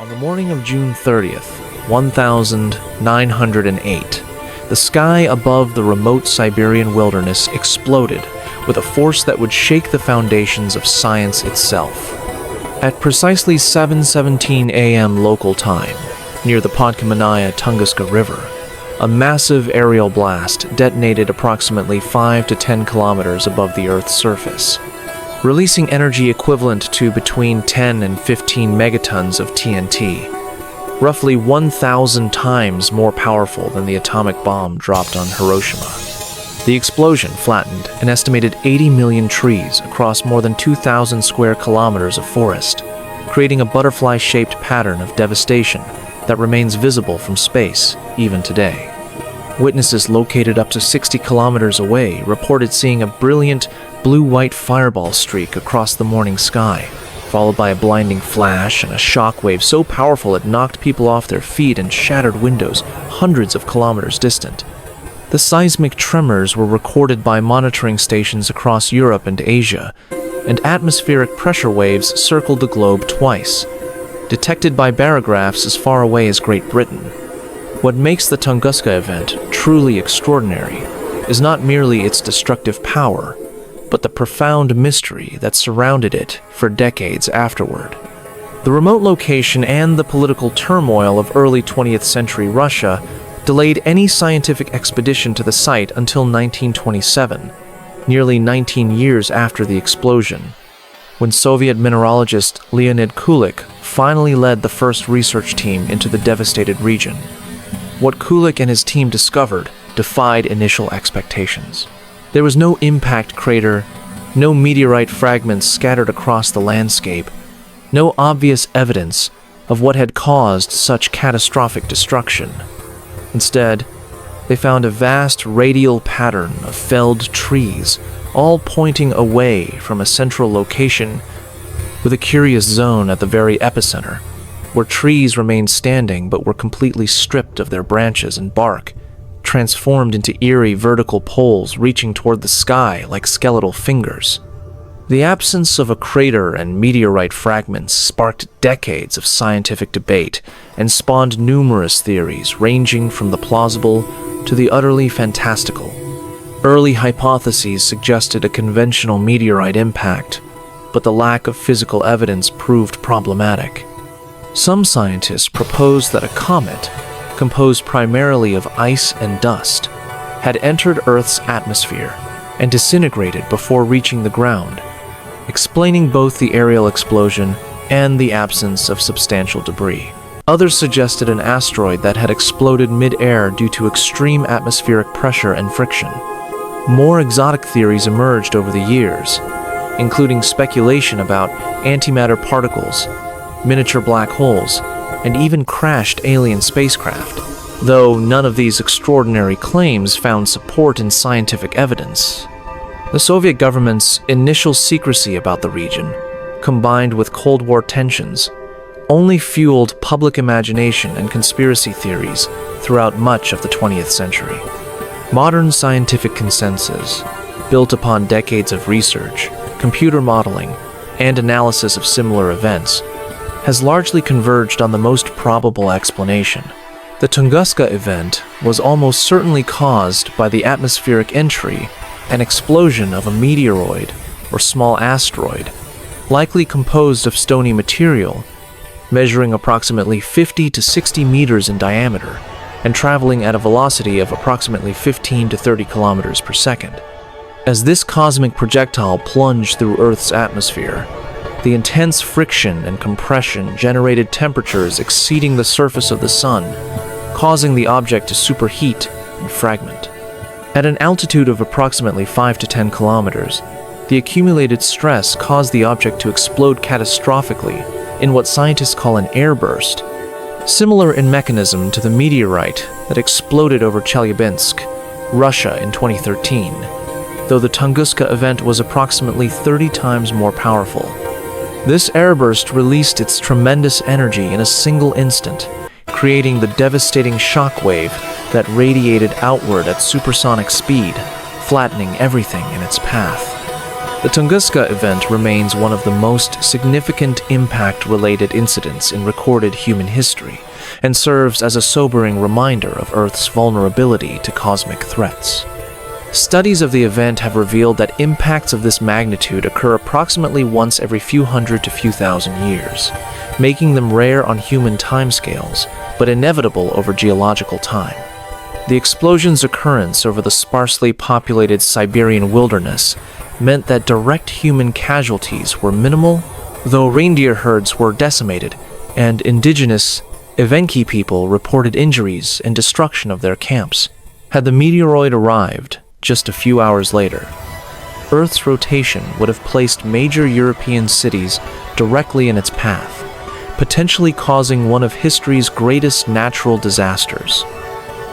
On the morning of June 30th, 1908, the sky above the remote Siberian wilderness exploded with a force that would shake the foundations of science itself. At precisely 7:17 a.m. local time, near the Podkamennaya Tunguska River, a massive aerial blast detonated approximately 5 to 10 kilometers above the Earth's surface, releasing energy equivalent to between 10 and 15 megatons of TNT, roughly 1,000 times more powerful than the atomic bomb dropped on Hiroshima. The explosion flattened an estimated 80 million trees across more than 2,000 square kilometers of forest, creating a butterfly-shaped pattern of devastation that remains visible from space even today. Witnesses located up to 60 kilometers away reported seeing a brilliant blue-white fireball streak across the morning sky, followed by a blinding flash and a shockwave so powerful it knocked people off their feet and shattered windows hundreds of kilometers distant. The seismic tremors were recorded by monitoring stations across Europe and Asia, and atmospheric pressure waves circled the globe twice, detected by barographs as far away as Great Britain. What makes the Tunguska Event truly extraordinary is not merely its destructive power, but the profound mystery that surrounded it for decades afterward. The remote location and the political turmoil of early 20th century Russia delayed any scientific expedition to the site until 1927, nearly 19 years after the explosion, when Soviet mineralogist Leonid Kulik finally led the first research team into the devastated region. What Kulik and his team discovered defied initial expectations. There was no impact crater, no meteorite fragments scattered across the landscape, no obvious evidence of what had caused such catastrophic destruction. Instead, they found a vast radial pattern of felled trees, all pointing away from a central location, with a curious zone at the very epicenter, where trees remained standing but were completely stripped of their branches and bark, transformed into eerie vertical poles reaching toward the sky like skeletal fingers. The absence of a crater and meteorite fragments sparked decades of scientific debate and spawned numerous theories ranging from the plausible to the utterly fantastical. Early hypotheses suggested a conventional meteorite impact, but the lack of physical evidence proved problematic. Some scientists proposed that a comet, composed primarily of ice and dust, had entered Earth's atmosphere and disintegrated before reaching the ground, explaining both the aerial explosion and the absence of substantial debris. Others suggested an asteroid that had exploded mid-air due to extreme atmospheric pressure and friction. More exotic theories emerged over the years, including speculation about antimatter particles, miniature black holes, and even crashed alien spacecraft, though none of these extraordinary claims found support in scientific evidence. The Soviet government's initial secrecy about the region, combined with Cold War tensions, only fueled public imagination and conspiracy theories throughout much of the 20th century. Modern scientific consensus, built upon decades of research, computer modeling, and analysis of similar events, has largely converged on the most probable explanation. The Tunguska Event was almost certainly caused by the atmospheric entry and explosion of a meteoroid or small asteroid, likely composed of stony material, measuring approximately 50 to 60 meters in diameter and traveling at a velocity of approximately 15 to 30 kilometers per second. As this cosmic projectile plunged through Earth's atmosphere, the intense friction and compression generated temperatures exceeding the surface of the sun, causing the object to superheat and fragment. At an altitude of approximately 5 to 10 kilometers, the accumulated stress caused the object to explode catastrophically in what scientists call an airburst, similar in mechanism to the meteorite that exploded over Chelyabinsk, Russia in 2013, though the Tunguska event was approximately 30 times more powerful. This airburst released its tremendous energy in a single instant, creating the devastating shockwave that radiated outward at supersonic speed, flattening everything in its path. The Tunguska Event remains one of the most significant impact-related incidents in recorded human history and serves as a sobering reminder of Earth's vulnerability to cosmic threats. Studies of the event have revealed that impacts of this magnitude occur approximately once every few hundred to few thousand years, making them rare on human timescales, but inevitable over geological time. The explosion's occurrence over the sparsely populated Siberian wilderness meant that direct human casualties were minimal, though reindeer herds were decimated, and indigenous Evenki people reported injuries and destruction of their camps. Had the meteoroid arrived just a few hours later, Earth's rotation would have placed major European cities directly in its path, potentially causing one of history's greatest natural disasters.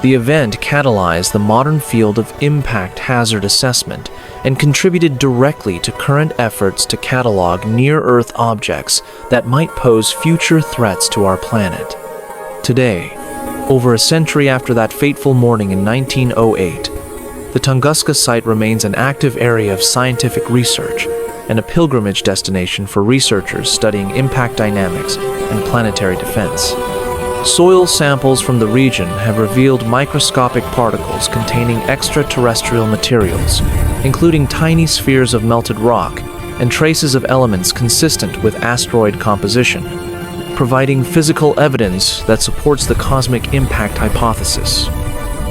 The event catalyzed the modern field of impact hazard assessment and contributed directly to current efforts to catalog near-Earth objects that might pose future threats to our planet. Today, over a century after that fateful morning in 1908, the Tunguska site remains an active area of scientific research and a pilgrimage destination for researchers studying impact dynamics and planetary defense. Soil samples from the region have revealed microscopic particles containing extraterrestrial materials, including tiny spheres of melted rock and traces of elements consistent with asteroid composition, providing physical evidence that supports the cosmic impact hypothesis.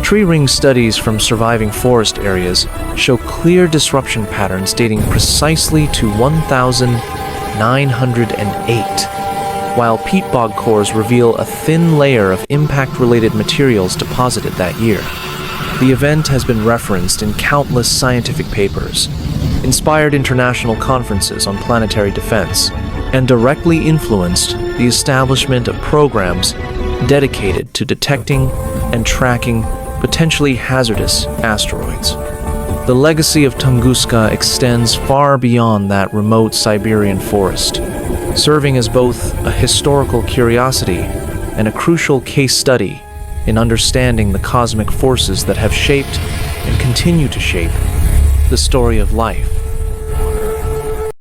Tree ring studies from surviving forest areas show clear disruption patterns dating precisely to 1908. While peat bog cores reveal a thin layer of impact-related materials deposited that year. The event has been referenced in countless scientific papers, inspired international conferences on planetary defense, and directly influenced the establishment of programs dedicated to detecting and tracking potentially hazardous asteroids. The legacy of Tunguska extends far beyond that remote Siberian forest, serving as both a historical curiosity and a crucial case study in understanding the cosmic forces that have shaped and continue to shape the story of life.